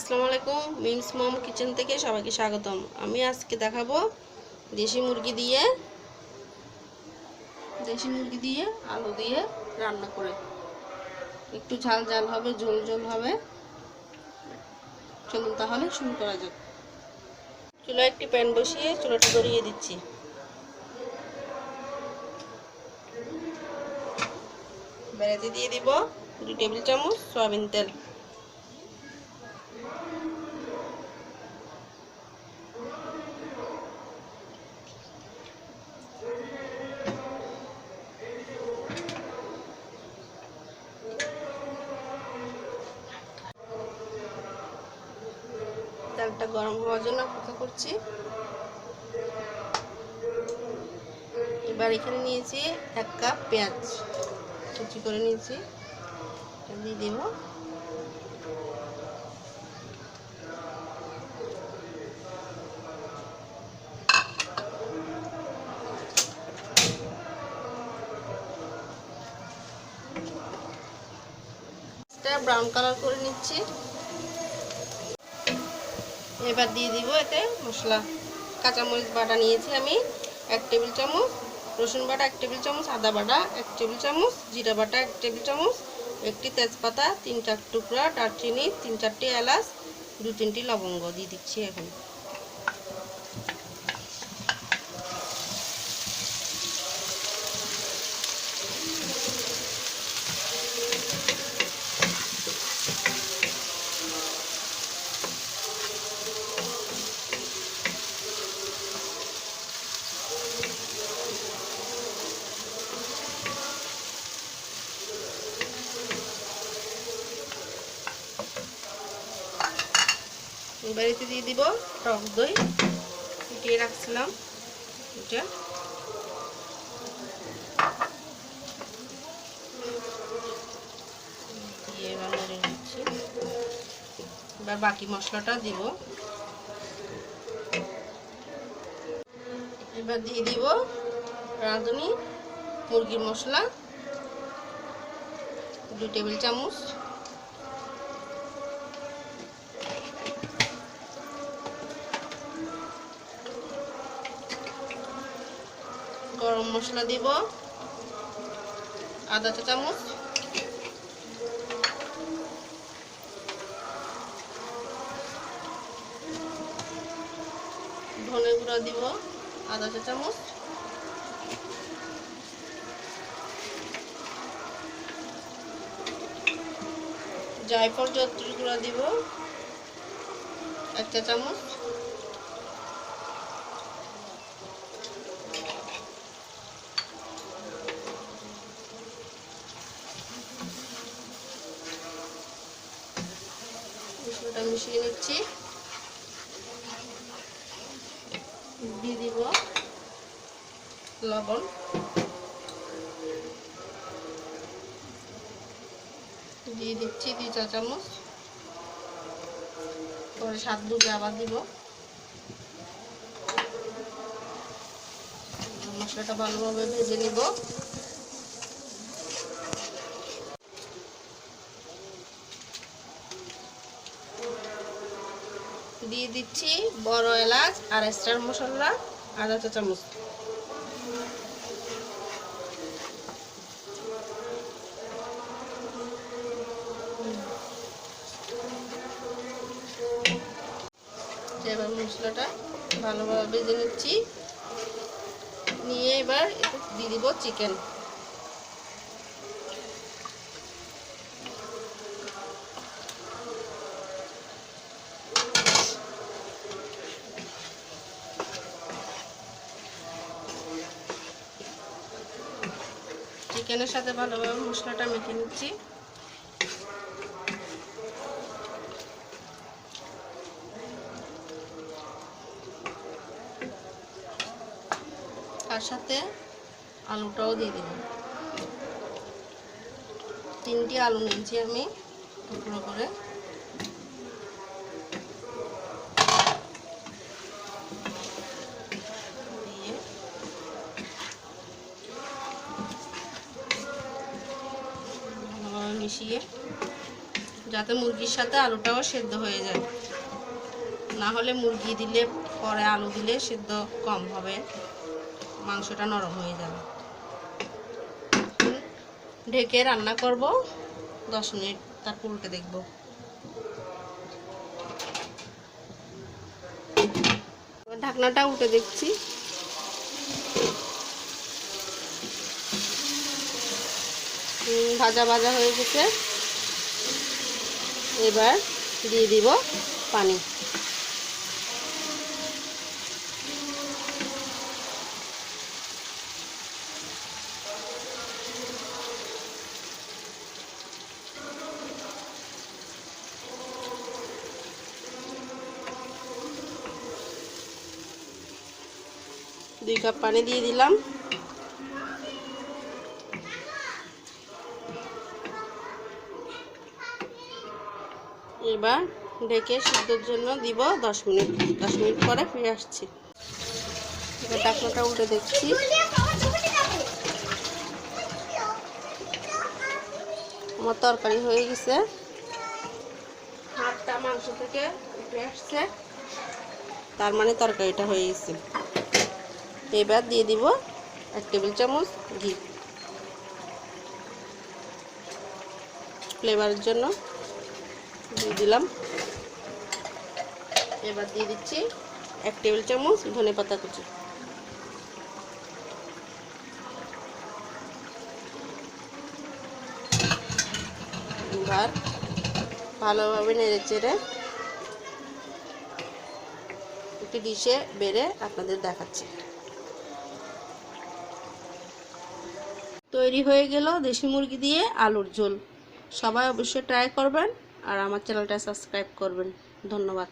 আসসালামু আলাইকুম। মিমস মম কিচেন থেকে সবাইকে স্বাগতম। আমি আজকে দেখাবো দেশি মুরগি দিয়ে আলু দিয়ে রান্না করে। একটু ঝাল ঝাল হবে, ঝোল ঝোল হবে। চলুন তাহলে শুরু করা যাক। চুলায় একটি প্যান বসিয়ে চুলাটা ধরিয়ে দিচ্ছি। বেড়াতে দিয়ে দিব 2 টেবিল চামচ সয়াবিন তেল। তেলটা গরম হওয়ার জন্য অপেক্ষা করছি। এবার এখানে নিয়েছি 1 কাপ পেঁয়াজ কুচি করে নিয়েছি, দিয়ে দেব। ব্রাউন কালার করে নিচ্ছি। এবার দিয়ে দিব এতে মশলা। কাঁচামরিচ বাটা নিয়েছি আমি 1 টেবিল চামচ, রসুন বাটা 1 টেবিল চামচ, আদা বাটা 1 টেবিল চামচ, জিরা বাটা 1 টেবিল চামচ, একটি তেজপাতা, 3-4 টুকরা দারচিনি, 3-4টি এলাচ, 2-3টি লবঙ্গ দিয়ে দিচ্ছি। এখন বাড়িতে দিয়ে দিব টক দই, ফুটিয়ে রাখছিলাম এটা। দিয়ে এবার নেড়ে নিচ্ছি। এবার বাকি মশলাটা দিব। এবার দিয়ে দিব রাঁধুনি মুরগির মশলা 2 টেবিল চামচ, গরম মশলা দিব আধা চা চামচ, ধনে গুঁড়া দিব আধা চা চামচ, জায়ফল জয়ত্রী গুঁড়া দিব 1 চা চামচ, মশলাটা মিশিয়ে নিচ্ছি। দিয়ে দিব লবণ, দিয়ে দিচ্ছি 2 চা চামচ, পরে স্বাদ বুঝে আবার দিব। মশলাটা ভালোভাবে ভেজে নিব। দিয়ে দিচ্ছি বড় এলাচ আর স্টার মশলা আধা চা চামচ। এবার মশলাটা ভালোভাবে ভেজে নিচ্ছি। নিয়ে এবার এতে দিয়ে দিব চিকেন। চিকেনের সাথে ভালোভাবে মশলাটা মেখে নিচ্ছি। তার সাথে আলুটাও দিয়ে দিব। 3টি আলু নিয়েছি আমি টুকরো করে। দিয়ে ভালোভাবে মিশিয়ে যাতে মুরগির সাথে আলুটাও সেদ্ধ হয়ে যায়, না হলে মুরগি দিলে পরে আলু দিলে সেদ্ধ কম হবে, মাংসটা নরম হয়ে যাবে। ঢেকে রান্না করব 10 মিনিট, তারপর উল্টে দেখব। ঢাকনাটা উল্টে দেখছি, ভাজা ভাজা হয়ে গেছে। এবার দিয়ে দিব পানি। দুই কাপ পানি দিয়ে দিলাম। এবার ঢেকে সিদ্ধর জন্য দিব 10 মিনিট। 10 মিনিট পরে ফিরে আসছি। এবার ঢাকনাটা উল্টে দেখছি, আমার তরকারি হয়ে গেছে, হাতটা মাংস থেকে উঠে আসছে, তার মানে তরকারিটা হয়ে গেছে। এবার দিয়ে দিব 1 টেবিল চামচ ঘি, ফ্লেভারের জন্য দিয়ে দিলাম। এবার দিয়ে দিচ্ছি 1 টেবিল চামচ ধনেপাতা কুচি। এবার ভালোভাবে নেড়ে চেড়ে একটি ডিশে বেড়ে আপনাদের দেখাচ্ছি। তৈরি হয়ে গেল দেশি মুরগি দিয়ে আলুর ঝোল। সবাই অবশ্যই ট্রাই করবেন আর আমার চ্যানেলটা সাবস্ক্রাইব করবেন। ধন্যবাদ।